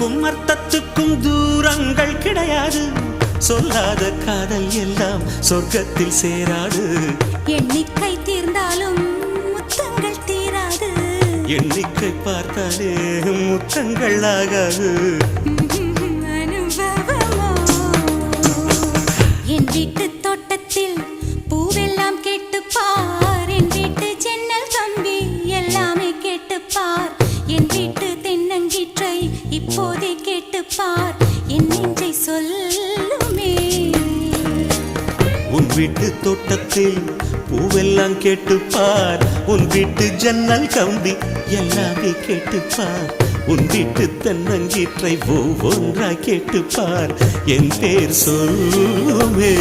அர்த்தத்துக்கும் அர்த்தத்துக்கும் தூரங்கள் கிடையாது. சொல்லாத காதல் எல்லாம் சொர்க்கத்தில் சேராது. எண்ணிக்கை தீர்ந்தாலும் முத்தங்கள் தீராது. எண்ணிக்கை பார்த்தாலே முத்தங்கள் ஆகாது. என் வீட்டு தோட்டத்தில் பூவெல்லாம் கேட்டுப்பார். என் வீட்டு ஜன்னல் கம்பி எல்லாமே கேட்டுப்பார். என் வீட்டு தென்னங்கீற்றை இப்போதே கேட்டுப்பார். என் நெஞ்சை சொல்லுமே. உன் வீட்டு தோட்டத்தில் பூவெல்லாம் கேட்டுப்பார். உன் வீட்டு ஜன்னல் கம்பி எல்லாமே கேட்டுப்பார். உன் வீட்டு தென்னங்கீற்றை ஒவ்வொன்றா கேட்டுப்பார். என் பேர் சொல்லுமே.